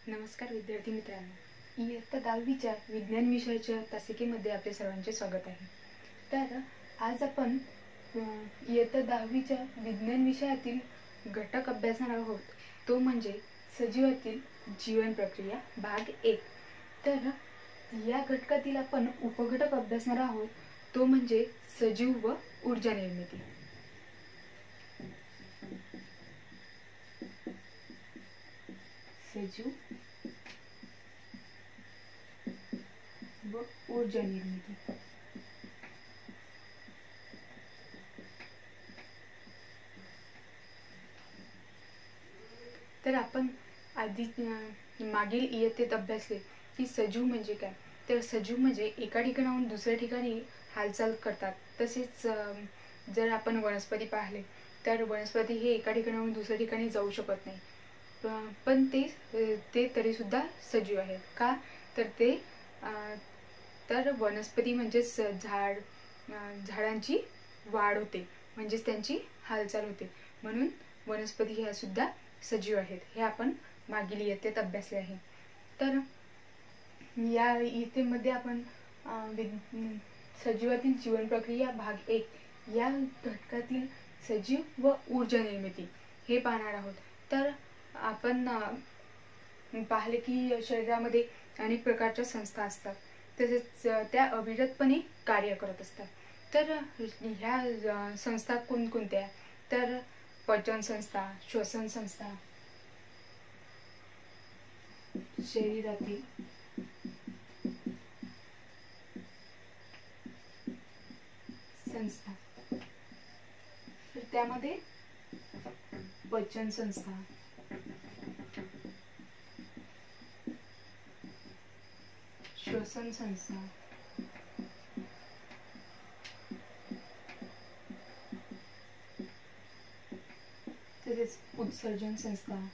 नमस्कार विद्यार्थी मित्रांनो, इयत्ता 10वीच्या विज्ञान विषयाच्या तासिकेमध्ये आपले सर्वांचे स्वागत आहे। तर आज आपण इयत्ता 10वीच्या विज्ञान विषयातील घटक अभ्यासणार आहोत, तो म्हणजे सजीवातील जीवन प्रक्रिया भाग 1। तर या घटकातील आपण उपघटक अभ्यासणार आहोत, तो म्हणजे सजीव व ऊर्जा निर्मिती। सजीव व ऊर्जा निर्मिती। तर आपण आधी मागील इयत्तेत अभ्यासले की सजीव म्हणजे काय। तर सजीव म्हणजे एका ठिकाणाहून दुसऱ्या ठिकाणी हालचाल करतात। तसेच जर आपण वनस्पती पाहिले तर वनस्पती हे एका ठिकाणाहून दुसऱ्या ठिकाणी जाऊ शकत नाही, पण ते तरी सुद्धा सजीव आहेत। का तर वनस्पती म्हणजे झाडांची वाढ होते, म्हणजे त्यांची हालचाल होते, म्हणून वनस्पती ह्या सुद्धा सजीव आहेत। हे आपण मागील इयत्तेत अभ्यासले आहे। तर या इयत्तेमध्ये आपण सजीवातील जीवन प्रक्रिया भाग 1 या घटकातील सजीव व ऊर्जा निर्मिती हे पाहणार आहोत। तर आपण पाहिले की शरीरामध्ये अनेक प्रकारच्या संस्था असतात, तसेच त्या अविरतपणे कार्य करत असतात। तर ह्या संस्था कोणकोणत्या, तर पचन संस्था, श्वसन संस्था, शरीरातील संस्था, तर त्यामध्ये पचन संस्था, श्वसन संस्था, तसेच उत्सर्जन संस्था,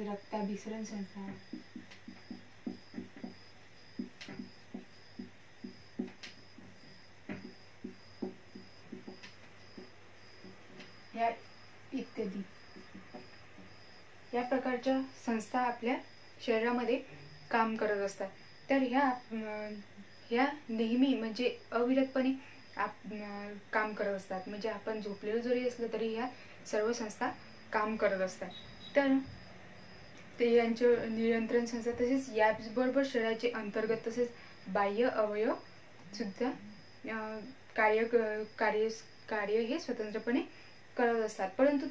रक्ताभिसरण संस्था, या इत्यादी या प्रकारच्या संस्था आपल्या शरीरामध्ये काम करत असतात। तर ह्या नेहमी म्हणजे अविरतपणे काम करत असतात, म्हणजे आपण झोपलेलो जरी असलं तरी ह्या सर्व संस्था काम करत असतात। तर ते यांचे नियंत्रण संस्था, तसेच याचबरोबर शरीराचे अंतर्गत तसेच बाह्य अवयव सुद्धा कार्य हे स्वतंत्रपणे करत असतात। परंतु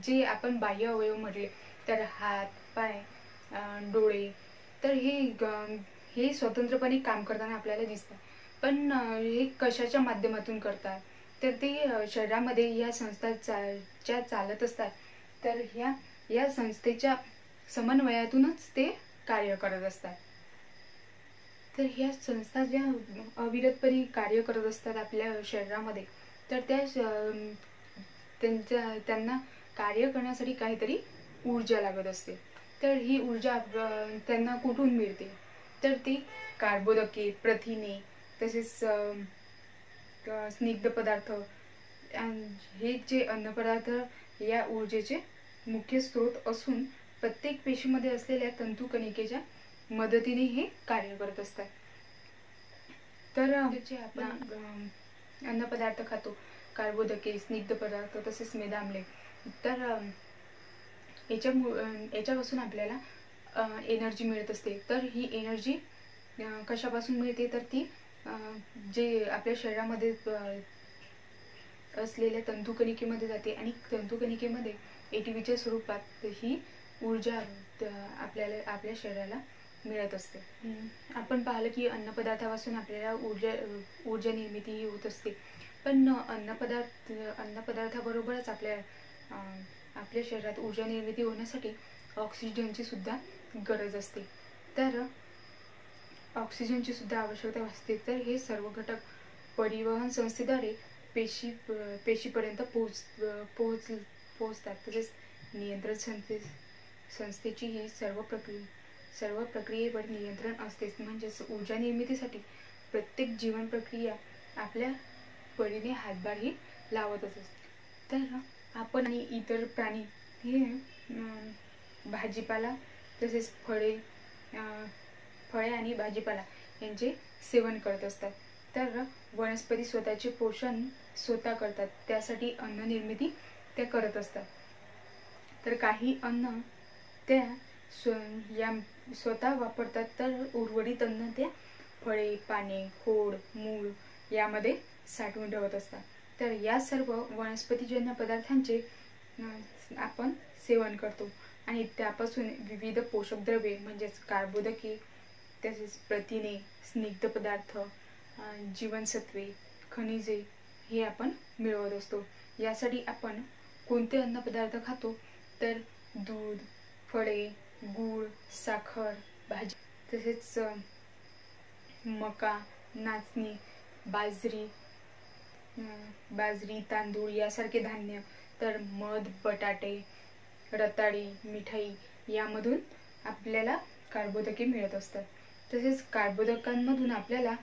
जे आपण बाह्य अवयव म्हटले तर हात, पाय, डोळे, तर हे स्वतंत्रपणे काम करताना आपल्याला दिसतात। पण हे कशाच्या माध्यमातून करतात, तर ते शरीरामध्ये या संस्था चालत असतात। तर या संस्थेच्या समन्वयातूनच ते कार्य करत असतात। तर ह्या संस्था ज्या अविरतपणे कार्य करत असतात आपल्या शरीरामध्ये, तर त्यांना कार्य करण्यासाठी काहीतरी ऊर्जा लागत असते। तर ही ऊर्जा त्यांना कुठून मिळते, तर ती कार्बोदके, प्रथिने, तसेच स्निग्ध पदार्थ, हे जे अन्नपदार्थ या ऊर्जेचे मुख्य स्रोत असून प्रत्येक पेशीमध्ये असलेल्या तंतुकणिकेच्या मदतीने हे कार्य करत असतात। तर जे आपण अन्नपदार्थ खातो, कार्बोदके, स्निग्ध पदार्थ, तसेच मेदाम्ले, तर याच्यापासून आपल्याला एनर्जी मिळत असते। तर ही एनर्जी कशापासून मिळते, तर ती जे आपल्या शरीरामध्ये असलेल्या तंतुकणिकेमध्ये जाते आणि तंतुकणिकेमध्ये एटीपीच्या स्वरूपात ही ऊर्जा आपल्या शरीराला मिळत असते। आपण पाहिलं की अन्नपदार्थापासून आपल्याला ऊर्जा निर्मिती ही होत असते, पण अन्नपदार्थाबरोबरच आपल्या शरीरात ऊर्जा निर्मिती होण्यासाठी ऑक्सिजनची सुद्धा गरज असते। तर ऑक्सिजनची सुद्धा आवश्यकता असते। तर हे सर्व घटक परिवहन संस्थेद्वारे पेशीपर्यंत पोहोचतात। तसेच नियंत्रण संस्थेची ही सर्व प्रक्रियेवर नियंत्रण असते। म्हणजेच ऊर्जा निर्मितीसाठी प्रत्येक जीवन प्रक्रिया आपल्या परीने हातभारही लावतच असते. तर आपण आणि इतर प्राणी हे भाजीपाला तसेच फळे आणि भाजीपाला यांचे सेवन करत असतात. तर वनस्पती स्वतःचे पोषण स्वतः करतात, त्यासाठी अन्न निर्मिती ते करत असतात. तर काही अन्न त्या स्वतः वापरतात, तर उर्वरित अन्न त्या फळे, पाने, खोड, मूळ यामध्ये साठवून ठेवत असतात. तर या सर्व वनस्पतीजन्य पदार्थांचे आपण सेवन करतो आणि त्यापासून विविध पोषक द्रव्ये म्हणजेच कार्बोदके, तसेच प्रथिने, स्निग्ध पदार्थ, जीवनसत्वे, खनिजे हे आपण मिळवत असतो. यासाठी आपण कोणते अन्नपदार्थ खातो, तर दूध, फळे, गूळ, साखर, भाजी तसेच मका, नाचणी, बाजरी, तांदूळ यासारखे धान्य, तर मध, बटाटे, रताळी, मिठाई यामधून आपल्याला कार्बोदके मिळत असतात. तसेच कार्बोदकांमधून आपल्याला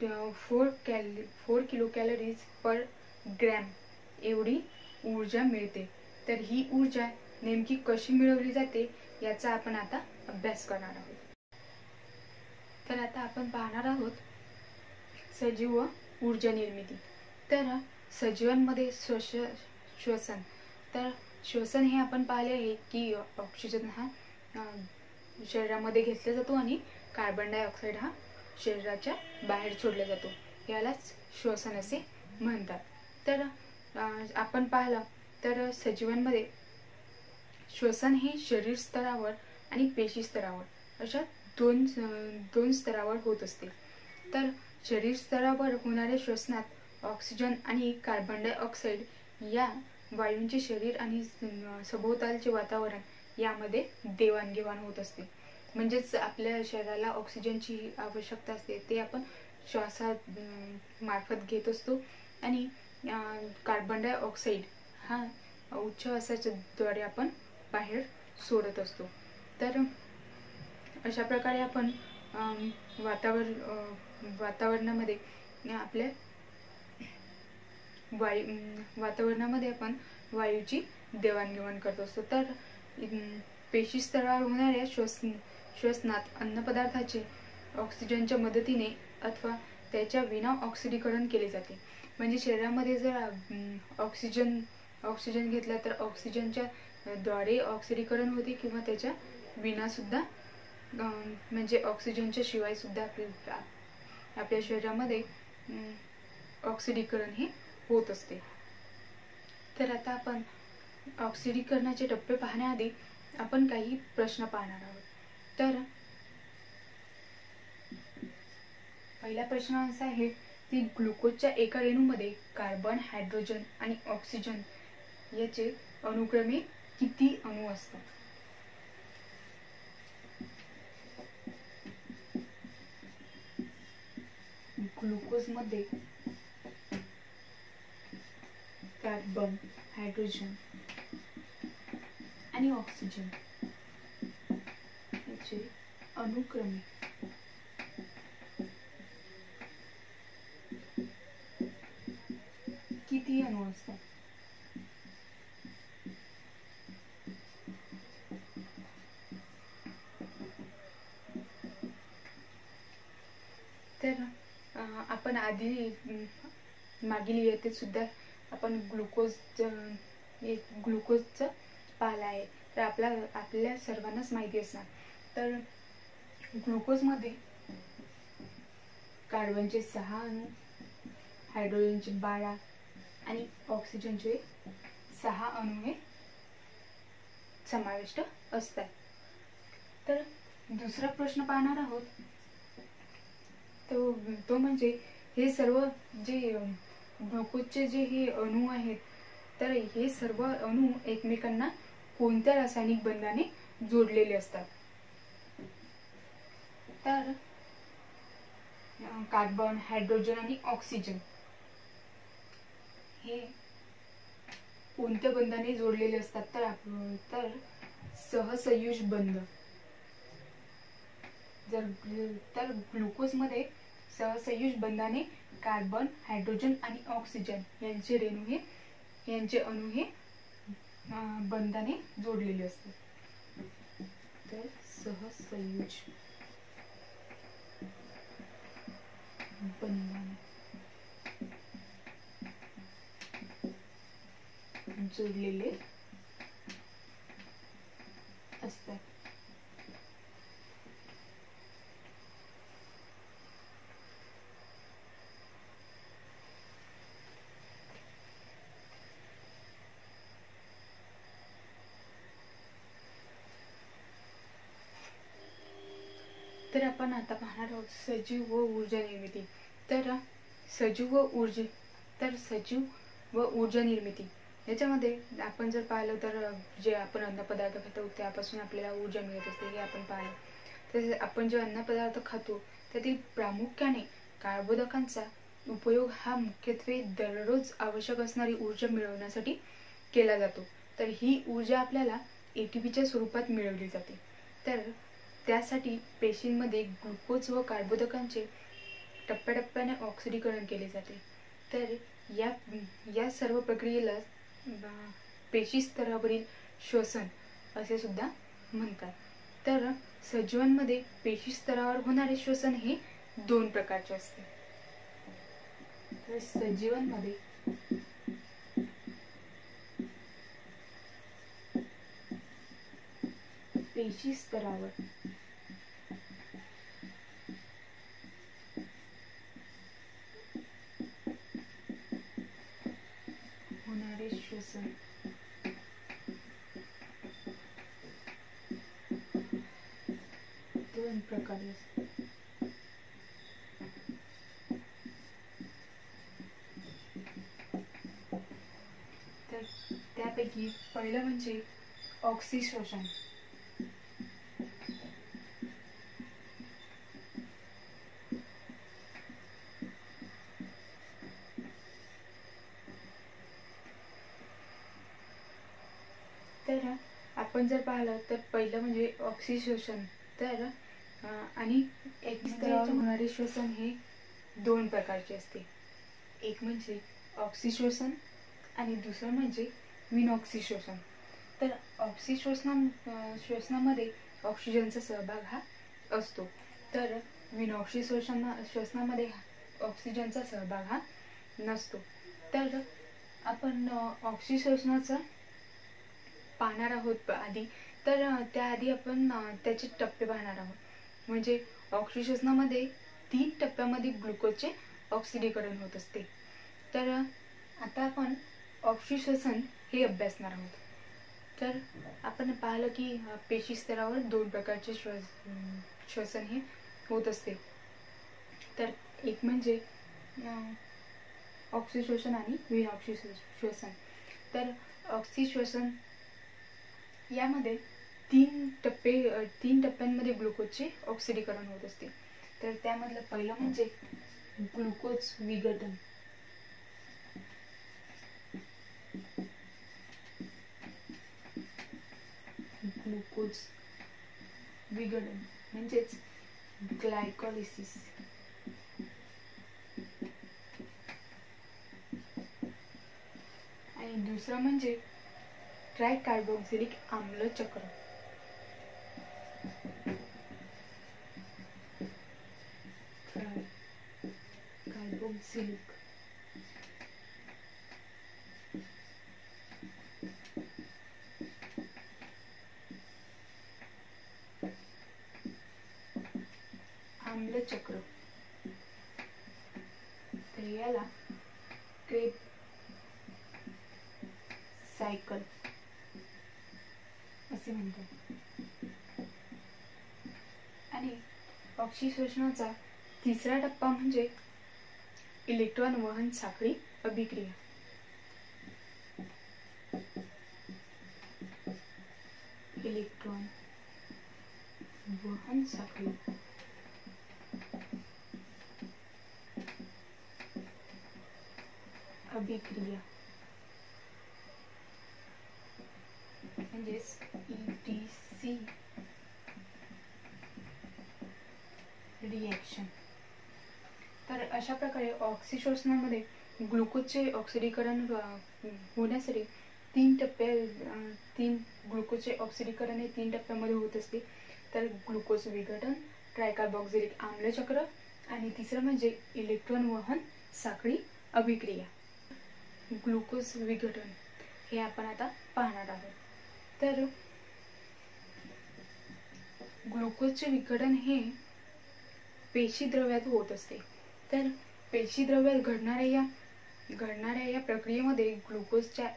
4 किलो कॅलरीज पर ग्रॅम एवढी ऊर्जा मिळते. तर ही ऊर्जा नेमकी कशी मिळवली जाते याचा आपण आता अभ्यास करणार आहोत. तर आता आपण पाहणार आहोत सजीव व ऊर्जा निर्मिती. तर सजीवांमध्ये श्वसन, तर श्वसन हे आपण पाहिले आहे की ऑक्सिजन हा शरीरामध्ये घेतला जातो आणि कार्बन डायऑक्साईड हा शरीराच्या बाहेर सोडला जातो, यालाच श्वसन असे म्हणतात. तर आपण पाहिलं तर सजीवांमध्ये श्वसन हे शरीर स्तरावर आणि पेशी स्तरावर अशा दोन स्तरावर होत असते. तर शरीर स्तरावर होणाऱ्या श्वसनात ऑक्सिजन आणि कार्बन डायऑक्साईड या वायूंचे शरीर आणि सभोवतालचे वातावरण यामध्ये देवाणघेवाण होत असते. म्हणजेच आपल्या शरीराला ऑक्सिजनची आवश्यकता असते, ते आपण श्वासात मार्फत घेत असतो आणि कार्बन डायऑक्साईड हा उच्छ्वासाच्या द्वारे आपण बाहेर सोडत असतो. तर अशा प्रकारे आपण वातावरणामध्ये आपल्या वातावरणामध्ये आपण वायूची देवाणघेवाण करत असतो. तर पेशी स्तरावर होणाऱ्या श्वसनात अन्नपदार्थाचे ऑक्सिजनच्या मदतीने अथवा त्याच्या विना ऑक्सिडीकरण केले जाते. म्हणजे शरीरामध्ये जर ऑक्सिजन घेतला तर ऑक्सिजनच्या द्वारे ऑक्सिडीकरण होते किंवा त्याच्या विना सुद्धा, म्हणजे ऑक्सिजनच्या शिवाय सुद्धा आपल्या शरीरामध्ये ऑक्सिडीकरण हे होत असते. तर आता आपण ऑक्सिडीकरणाचे टप्पे पाहण्याआधी आपण काही प्रश्न पाहणार आहोत. तर पहिला प्रश्न असा आहे की ग्लुकोजच्या एका रेणूमध्ये कार्बन, हायड्रोजन आणि ऑक्सिजन याचे अनुक्रमे किती अणू असतात? ग्लुकोजमध्ये कार्बन, हायड्रोजन आणि ऑक्सिजन याचे अनुक्रमे किती अणू असतात? तर आपण आधी मागील इयत्तेत सुद्धा आपण ग्लुकोजचं पाहिलं आहे. तर आपल्या सर्वांनाच माहिती असणार. तर ग्लुकोजमध्ये कार्बनचे 6 अणू, हायड्रोजनचे 12 आणि ऑक्सिजनचे 6 अणू हे समाविष्ट असतात. तर दुसरा प्रश्न पाहणार आहोत तो म्हणजे हे सर्व जे ग्लुकोजचे जे हे अणू आहेत, तर हे सर्व अणू एकमेकांना कोणत्या रासायनिक बंधाने जोडलेले असतात? तर कार्बन, हायड्रोजन आणि ऑक्सिजन हे कोणत्या बंधाने जोडलेले असतात? तर सहसंयुज बंध. तर ग्लुकोजमध्ये सहसंयुज बंधाने कार्बन, हायड्रोजन आणि ऑक्सिजन यांचे अणु हे बंधाने जोडलेले असतात. तर सहसंयुज बंधाने जोडलेले असतात. तर आपण आता पाहणार आहोत सजीव व ऊर्जा निर्मिती. तर सजीव व ऊर्जा निर्मिती याच्यामध्ये आपण जर पाहिलं तर जे आपण अन्नपदार्थ खातो त्यापासून आपल्याला ऊर्जा मिळत असते हे आपण पाहिलं. तसेच आपण जे अन्नपदार्थ खातो त्यातील प्रामुख्याने कार्बोदकांचा उपयोग हा मुख्यत्वे दररोज आवश्यक असणारी ऊर्जा मिळवण्यासाठी केला जातो. तर ही ऊर्जा आपल्याला एटीपीच्या स्वरूपात मिळवली जाते. तर त्यासाठी पेशींमध्ये ग्लुकोज व कार्बोदकांचे टप्प्याटप्प्याने ऑक्सिडीकरण केले जाते. तर या सर्व प्रक्रियेला पेशी स्तरावरील श्वसन असे सुद्धा म्हणतात. तर सजीवांमध्ये पेशी स्तरावर होणारे श्वसन हे 2 प्रकारचे असते. तर सजीवांमध्ये पेशी स्तरावर होणारे श्वसन 2 प्रकारे असते. तर त्यापैकी पहिलं म्हणजे ऑक्सिशोषण. तर आपण जर पाहिलं तर पहिलं म्हणजे ऑक्सिशोषण. तर आणि एक स्तरावर होणारे श्वसन हे 2 प्रकारचे असते. एक म्हणजे ऑक्सिशोषण आणि दुसरं म्हणजे विनॉक्सिशोषण. तर श्वसनामध्ये ऑक्सिजनचा सहभाग हा असतो. तर श्वसनामध्ये ऑक्सिजनचा सहभाग हा नसतो. तर आपण ऑक्सिशोषणाचा पाहणार आहोत आधी. तर त्याआधी आपण त्याचे टप्पे पाहणार आहोत. म्हणजे ऑक्सिशोषणामध्ये 3 टप्प्यामध्ये ग्लुकोजचे ऑक्सिडीकरण होत असते. तर आता आपण ऑक्सिशोषण हे अभ्यासणार आहोत. तर आपण पाहिलं की पेशी स्तरावर 2 प्रकारचे श्वसन हे होत असते. तर एक म्हणजे ऑक्सिशोषण आणि विनॉक्सिशोषण. तर ऑक्सिशोषण यामध्ये 3 टप्प्यांमध्ये ग्लुकोजचे ऑक्सिडीकरण होत असते. तर त्यामधलं पहिलं म्हणजे ग्लुकोज विघटन. ग्लुकोज विघटन म्हणजेच ग्लायकोलिसिस. आणि दुसरं म्हणजे ट्रायकार्बोक्सिलिक आम्ल चक्र. कार्बोक्सिलिक आम्ल चक्र. तर याला क्रेब सायकल असे म्हणतात. आणि ऑक्सिशोषणाचा तिसरा टप्पा म्हणजे इलेक्ट्रॉन वहन साखळी अभिक्रिया. इलेक्ट्रॉन वहन साखळी अभिक्रिया म्हणजेच ETC रिएक्शन. तर अशा प्रकारे ऑक्सिशोषणामध्ये ग्लुकोजचे ऑक्सिडीकरण होण्यासाठी तीन ग्लुकोजचे ऑक्सिडीकरण हे 3 टप्प्यामध्ये होत असते. तर ग्लुकोज विघटन, ट्रायकार्बॉक्झिलिक आम्ल चक्र आणि तिसरं म्हणजे इलेक्ट्रॉन वहन साखळी अभिक्रिया. ग्लुकोज विघटन हे आपण आता पाहणार आहोत. तर ग्लुकोजचे विघटन हे पेशीद्रव्यात होत असते. तर पेशीद्रव्यात घडणाऱ्या या प्रक्रियेमध्ये ग्लुकोजच्या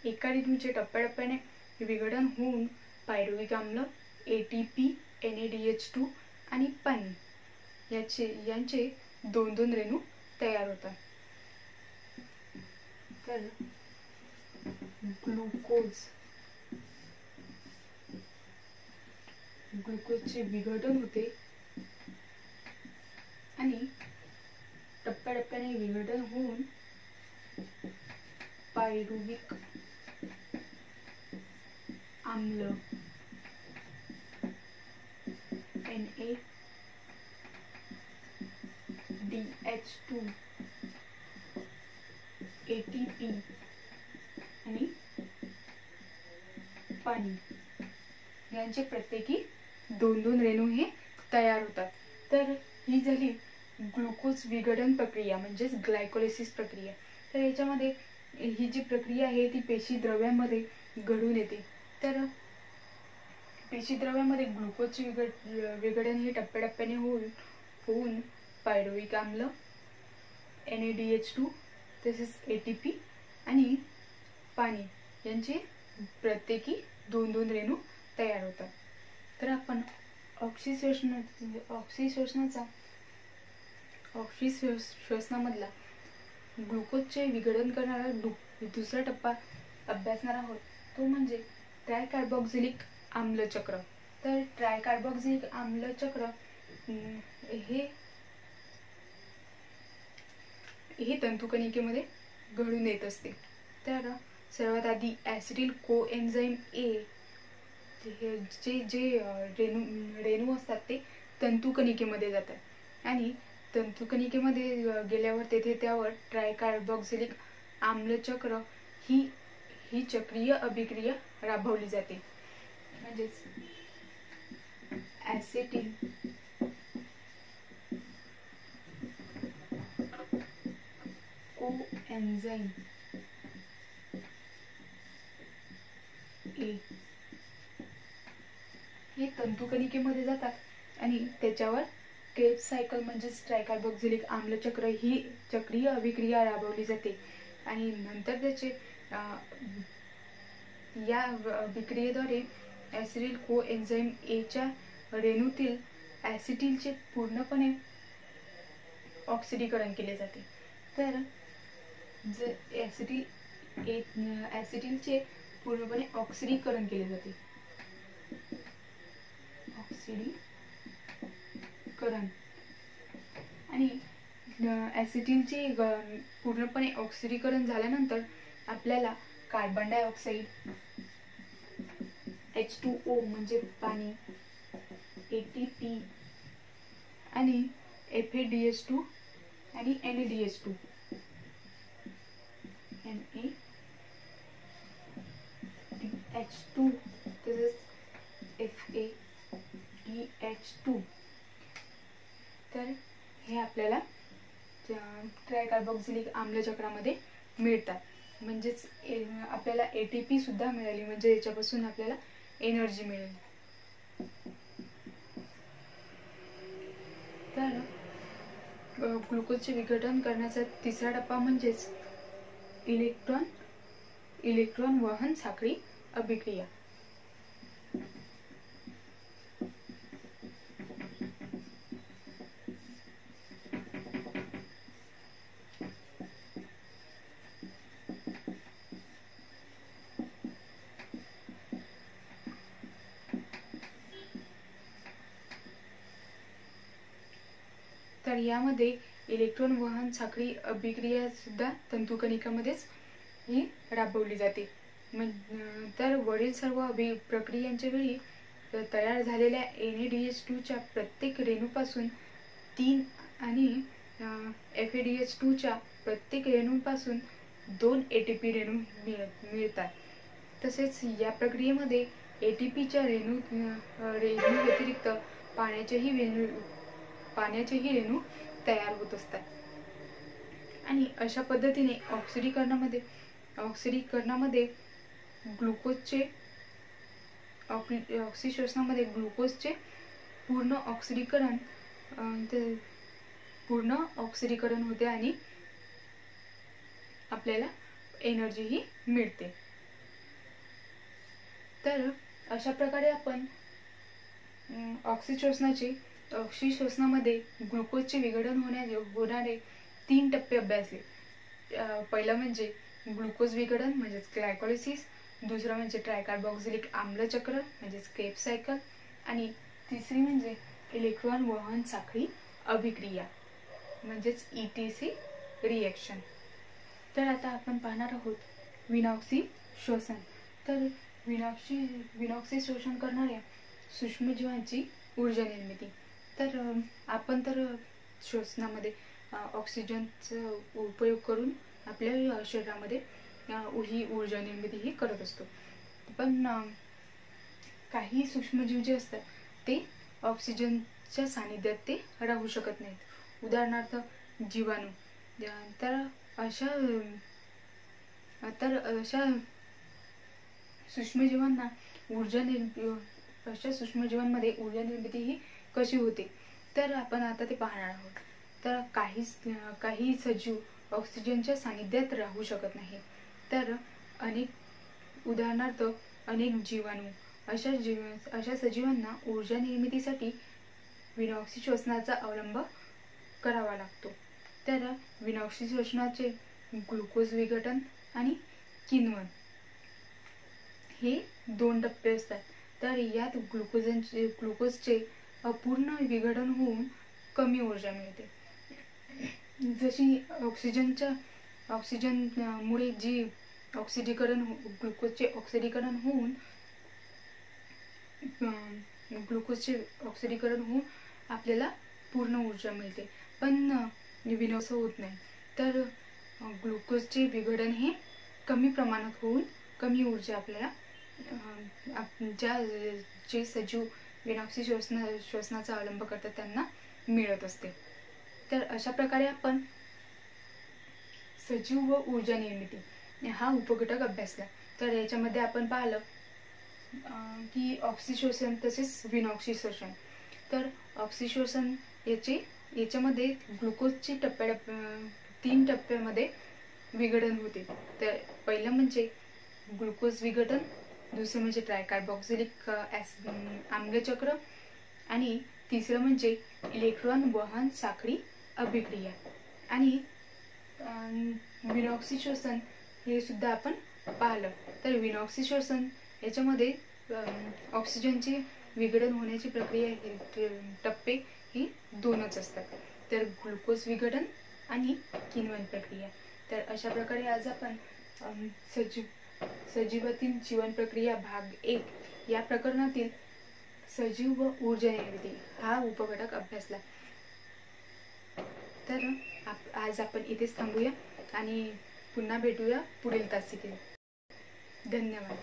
एका रेणूचे टप्प्याटप्प्याने विघटन होऊन पायरुव्हिक आम्ल, ATP, NADH2 आणि पाणी यांचे 2 रेणू तयार होतात. तर ग्लुकोजचे विघटन होते आणि टप्प्याटप्प्याने विघटन होऊन पायरुव्हिक आम्ल, NADH2, ATP आणि पाणी यांचे प्रत्येकी 2 रेणू हे तयार होतात. तर ही झाली ग्लुकोज विघटन प्रक्रिया म्हणजेच ग्लायकोलिसिस प्रक्रिया. तर याच्यामध्ये ही जी प्रक्रिया आहे ती पेशीद्रव्यामध्ये घडून येते. तर पेशीद्रव्यामध्ये ग्लुकोजचे विघटन हे टप्प्याटप्प्याने होऊन पायरुव्हिक आम्ल, NADH2 तसेच ATP आणि पाणी यांचे प्रत्येकी 2 रेणू तयार होतात. तर आपण ऑक्सिशोषणामधला ग्लुकोजचे विघटन करणारा दुसरा टप्पा अभ्यासणार आहोत. तो म्हणजे ट्रायकार्बॉक्झिलिक आम्ल चक्र. तर ट्रायकार्बॉक्झिलिक आम्ल चक्र हे तंतुकणिकेमध्ये घडून येत असते. तर सर्वात आधी ॲसिटिल कोएन्झाईम A जे रेणू असतात ते तंतुकणिकेमध्ये जातात आणि तंतुकणिकेमध्ये गेल्यावर त्यावर ट्रायकार्बॉक्झिलिक आम्लचक्र ही चक्रीय अभिक्रिया राबवली जाते. म्हणजेच ॲसिटिल कोएन्झाईम A हे तंतुकणिकेमध्ये जातात आणि त्याच्यावर क्रेब्स सायकल म्हणजेच ट्रायकार्बॉक्झिलिक आम्लचक्र ही चक्रीय अभिक्रिया राबवली जाते आणि नंतर त्याचे या अभिक्रियेद्वारे ॲसिटिल कोएन्झाईम A च्या रेणूतील ॲसिटिलचे पूर्णपणे ऑक्सिडीकरण केले जाते. तर जर ॲसिटिलचे पूर्णपणे ऑक्सिडीकरण केले जाते. ऑक्सिडीकरण आणि ॲसिटिलचे पूर्णपणे ऑक्सिडीकरण झाल्यानंतर आपल्याला कार्बन डायऑक्साईड, H2O म्हणजे पाणी, ATP आणि FADH2 आणि NADH2 तसेच FADH2 तर हे आपल्याला ट्रायकार्बॉक्झिलिक आम्लचक्रामध्ये मिळतात. म्हणजेच आपल्याला ATP सुद्धा मिळाली म्हणजे याच्यापासून आपल्याला एनर्जी मिळेल. तर ग्लुकोजचे विघटन करण्याचा तिसरा टप्पा म्हणजेच इलेक्ट्रॉन वहन साखळी अभिक्रिया. तर यामध्ये इलेक्ट्रॉन वहन साखळी अभिक्रिया सुद्धा तंतुकणिकामध्येच ही राबवली जाते. तर वरील सर्व प्रक्रियांच्या वेळी तयार झालेल्या NADH2 च्या प्रत्येक रेणूपासून 3 आणि FADH2च्या प्रत्येक रेणूंपासून 2 ATP रेणू मिळतात. तसेच या प्रक्रियेमध्ये ATPच्या रेणू व्यतिरिक्त पाण्याचेही रेणू तयार होत असतात. आणि अशा पद्धतीने ऑक्सिडीकरणामध्ये ग्लुकोजचे ऑक्सिशोषणामध्ये ग्लुकोजचे पूर्ण ऑक्सिडीकरण होते आणि आपल्याला एनर्जीही मिळते. तर अशा प्रकारे आपण ऑक्सिशोषणामध्ये ग्लुकोजचे विघटन होणारे 3 टप्पे अभ्यासले. पहिला म्हणजे ग्लुकोज विघटन म्हणजेच ग्लायकोलिसिस, दुसरं म्हणजे ट्रायकार्बॉक्झिलिक आम्ल चक्र म्हणजेच क्रेब्स सायकल, आणि तिसरी म्हणजे इलेक्ट्रॉन वहन साखळी अभिक्रिया म्हणजेच ETC रिएक्शन. तर आता आपण पाहणार आहोत विनॉक्सी शोषण. तर विनॉक्सी शोषण करणाऱ्या सूक्ष्मजीवांची ऊर्जा निर्मिती. तर आपण तर श्वसनामध्ये ऑक्सिजनचा उपयोग करून आपल्या शरीरामध्ये ही ऊर्जा निर्मिती ही करत असतो. पण काही सूक्ष्मजीव जे असतात ते ऑक्सिजनच्या सानिध्यात ते राहू शकत नाहीत. उदाहरणार्थ जीवाणू. तर अशा सूक्ष्मजीवांमध्ये ऊर्जा निर्मिती ही कशी होते तर आपण आता ते पाहणार आहोत. तर काही सजीव ऑक्सिजनच्या सानिध्यात राहू शकत नाही. तर उदाहरणार्थ अनेक जीवाणू अशा सजीवांना ऊर्जा निर्मितीसाठी विनॉक्सी शोषणाचा अवलंब करावा लागतो. तर विनॉक्सी शोषणाचे ग्लुकोज विघटन आणि किण्वन हे 2 टप्पे असतात. तर यात ग्लुकोजचे अपूर्ण विघटन होऊन कमी ऊर्जा मिळते. जशी ऑक्सिजनमुळे जी ग्लुकोजचे ऑक्सिडीकरण होऊन आपल्याला पूर्ण ऊर्जा मिळते, पण विनॉक्सी होत नाही. तर ग्लुकोजचे विघटन हे कमी प्रमाणात होऊन कमी ऊर्जा आपल्याला जे सजीव विनॉक्सी शोषणाचा अवलंब करतात त्यांना मिळत असते. तर अशा प्रकारे आपण सजीव व ऊर्जा निर्मिती हा उपघटक अभ्यासला. तर याच्यामध्ये आपण पाहिलं की ऑक्सिशोषण तसेच विनॉक्सी शोषण. तर ऑक्सिशोषण याच्यामध्ये ग्लुकोजचे 3 टप्प्यामध्ये विघटन होते. तर पहिलं म्हणजे ग्लुकोज विघटन, दुसरं म्हणजे ट्रायकार्बॉक्झिलिक आम्ल चक्र, आणि तिसरं म्हणजे इलेक्ट्रॉन वहन साखळी अभिक्रिया. आणि विनॉक्सी शोषण हे सुद्धा आपण पाहिलं. तर विनॉक्सी शोषण याच्यामध्ये ऑक्सिजनचे विघटन होण्याची प्रक्रिया टप्पे ही 2च असतात. तर ग्लुकोज विघटन आणि किण्वन प्रक्रिया. तर अशा प्रकारे आज आपण सजीवातील जीवन प्रक्रिया भाग 1 या प्रकरणातील सजीव व ऊर्जा निर्मिती हा उपघटक अभ्यासला. तर आज आपण इथेच थांबूया आणि पुन्हा भेटूया पुढील तासिकेत. धन्यवाद.